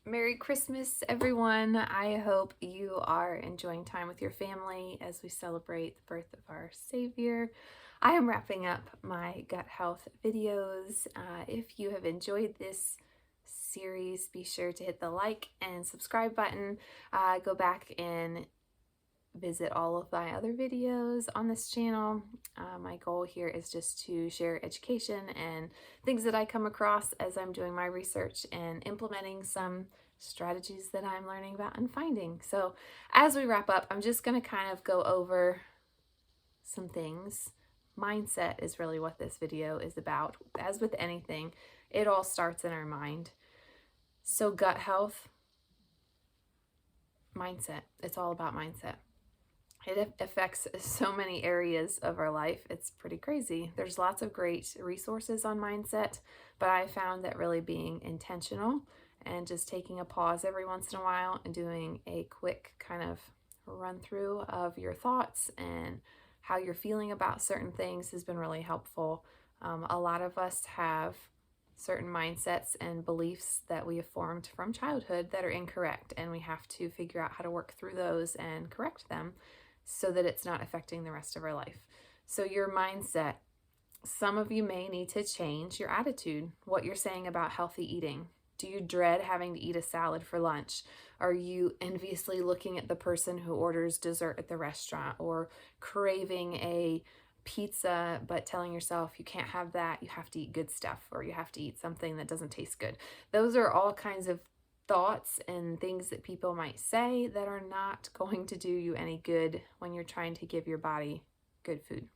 Merry Christmas, everyone. I hope you are enjoying time with your family as we celebrate the birth of our Savior. I am wrapping up my gut health videos. If you have enjoyed this series, be sure to hit the like and subscribe button. Go back and visit all of my other videos on this channel. My goal here is just to share education and things that I come across as I'm doing my research and implementing some strategies that I'm learning about and finding. So as we wrap up, I'm just going to kind of go over some things. Mindset is really what this video is about. As with anything, it all starts in our mind. So gut health, mindset, it's all about mindset. It affects so many areas of our life. It's pretty crazy. There's lots of great resources on mindset, but I found that really being intentional and just taking a pause every once in a while and doing a quick kind of run through of your thoughts and how you're feeling about certain things has been really helpful. A lot of us have certain mindsets and beliefs that we have formed from childhood that are incorrect, and we have to figure out how to work through those and correct them so that it's not affecting the rest of our life. So your mindset, some of you may need to change your attitude, what you're saying about healthy eating. Do you dread having to eat a salad for lunch? Are you enviously looking at the person who orders dessert at the restaurant, or craving a pizza but telling yourself you can't have that, you have to eat good stuff, or you have to eat something that doesn't taste good? Those are all kinds of thoughts and things that people might say that are not going to do you any good when you're trying to give your body good food.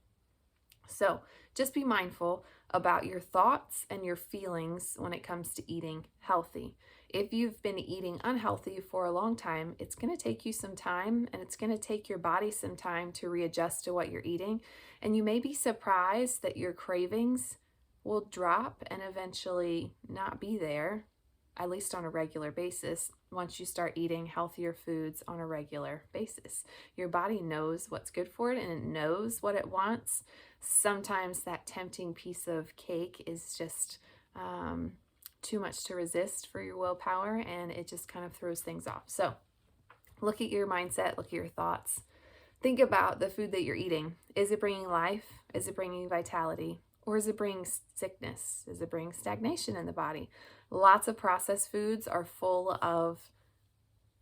So just be mindful about your thoughts and your feelings when it comes to eating healthy. If you've been eating unhealthy for a long time, it's going to take you some time, and it's going to take your body some time to readjust to what you're eating. And you may be surprised that your cravings will drop and eventually not be there, at least on a regular basis, once you start eating healthier foods on a regular basis. Your body knows what's good for it, and it knows what it wants. Sometimes that tempting piece of cake is just too much to resist for your willpower, and it just kind of throws things off. So look at your mindset, look at your thoughts. Think about the food that you're eating. Is it bringing life? Is it bringing vitality? Or is it bringing sickness? Is it bringing stagnation in the body? Lots of processed foods are full of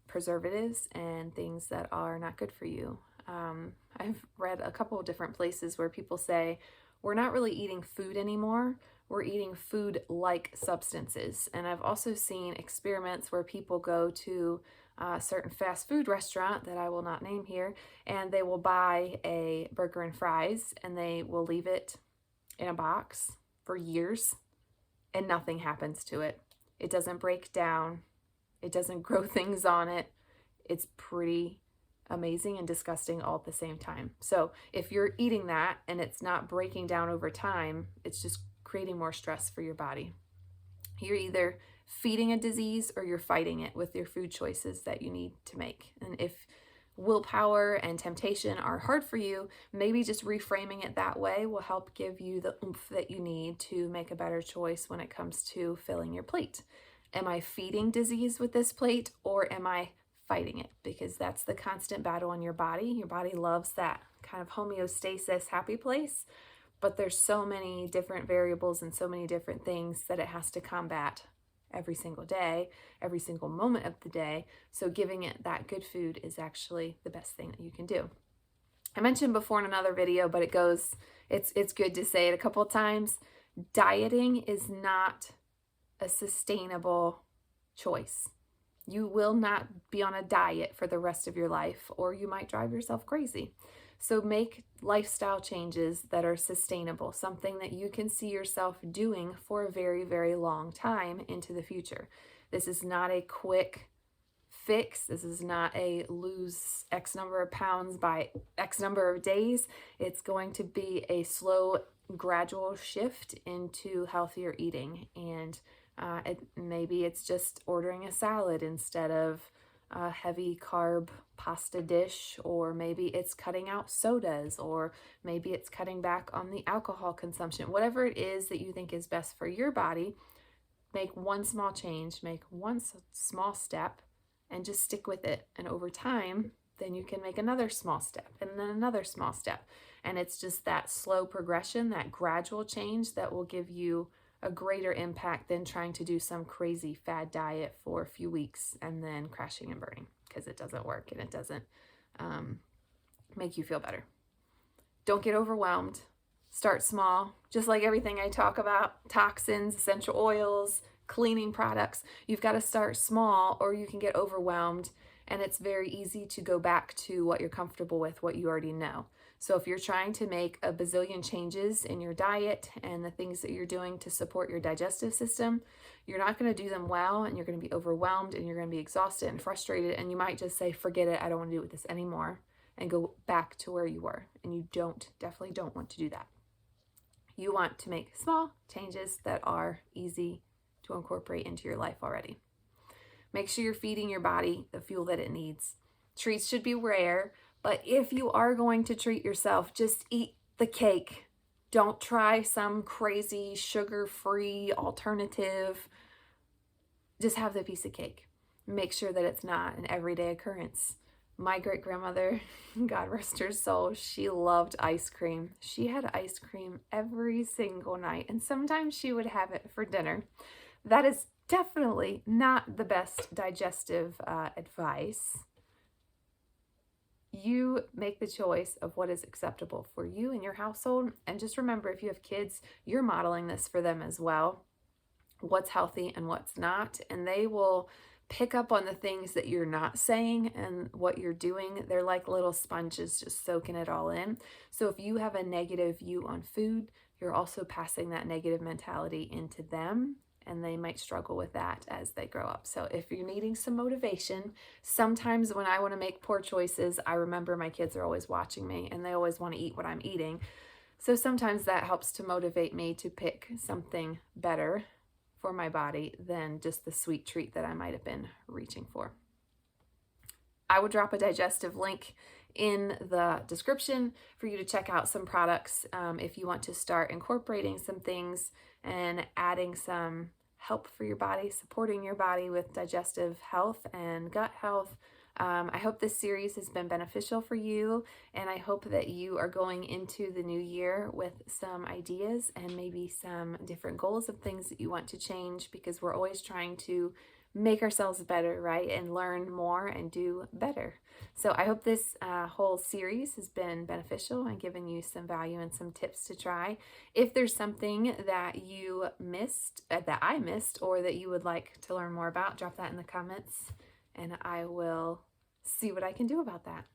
preservatives and things that are not good for you. I've read a couple of different places where people say, we're not really eating food anymore, we're eating food-like substances. And I've also seen experiments where people go to a certain fast food restaurant that I will not name here, and they will buy a burger and fries, and they will leave it in a box for years, and nothing happens to it. It doesn't break down. It doesn't grow things on it. It's pretty amazing and disgusting all at the same time. So if you're eating that and it's not breaking down over time, it's just creating more stress for your body. You're either feeding a disease or you're fighting it with your food choices that you need to make. And if willpower and temptation are hard for you, maybe just reframing it that way will help give you the oomph that you need to make a better choice when it comes to filling your plate. Am I feeding disease with this plate, or am I fighting it? Because that's the constant battle in your body. Your body loves that kind of homeostasis, happy place, but there's so many different variables and so many different things that it has to combat every single day, every single moment of the day. So giving it that good food is actually the best thing that you can do. I mentioned before in another video, but it's good to say it a couple of times. Dieting is not a sustainable choice. You will not be on a diet for the rest of your life, or you might drive yourself crazy. So make lifestyle changes that are sustainable, something that you can see yourself doing for a very, very long time into the future. This is not a quick fix. This is not a lose X number of pounds by X number of days. It's going to be a slow, gradual shift into healthier eating. And maybe it's just ordering a salad instead of a heavy carb pasta dish, or maybe it's cutting out sodas, or maybe it's cutting back on the alcohol consumption. Whatever it is that you think is best for your body, make one small change, make one small step, and just stick with it. And over time, then you can make another small step and then another small step. And it's just that slow progression, that gradual change that will give you a greater impact than trying to do some crazy fad diet for a few weeks and then crashing and burning, because it doesn't work and it doesn't make you feel better. Don't get overwhelmed. Start small. Just like everything I talk about, toxins, essential oils, cleaning products, you've got to start small or you can get overwhelmed, and it's very easy to go back to what you're comfortable with, what you already know. So if you're trying to make a bazillion changes in your diet and the things that you're doing to support your digestive system, you're not going to do them well, and you're going to be overwhelmed, and you're going to be exhausted and frustrated, and you might just say, forget it, I don't want to do this anymore, and go back to where you were. And you definitely don't want to do that. You want to make small changes that are easy to incorporate into your life already. Make sure you're feeding your body the fuel that it needs. Treats should be rare, but if you are going to treat yourself, just eat the cake. Don't try some crazy sugar-free alternative. Just have the piece of cake. Make sure that it's not an everyday occurrence. My great-grandmother, God rest her soul, she loved ice cream. She had ice cream every single night, and sometimes she would have it for dinner. That is definitely not the best digestive advice. You make the choice of what is acceptable for you and your household. And just remember, if you have kids, you're modeling this for them as well. What's healthy and what's not. And they will pick up on the things that you're not saying and what you're doing. They're like little sponges just soaking it all in. So if you have a negative view on food, you're also passing that negative mentality into them, and they might struggle with that as they grow up. So if you're needing some motivation, sometimes when I want to make poor choices, I remember my kids are always watching me and they always want to eat what I'm eating. So sometimes that helps to motivate me to pick something better for my body than just the sweet treat that I might have been reaching for. I will drop a digestive link in the description for you to check out some products if you want to start incorporating some things and adding some help for your body, supporting your body with digestive health and gut health. I hope this series has been beneficial for you, and I hope that you are going into the new year with some ideas and maybe some different goals of things that you want to change, because we're always trying to make ourselves better, right? And learn more and do better. So I hope this whole series has been beneficial and given you some value and some tips to try. If there's something that you missed, that I missed, or that you would like to learn more about, drop that in the comments and I will see what I can do about that.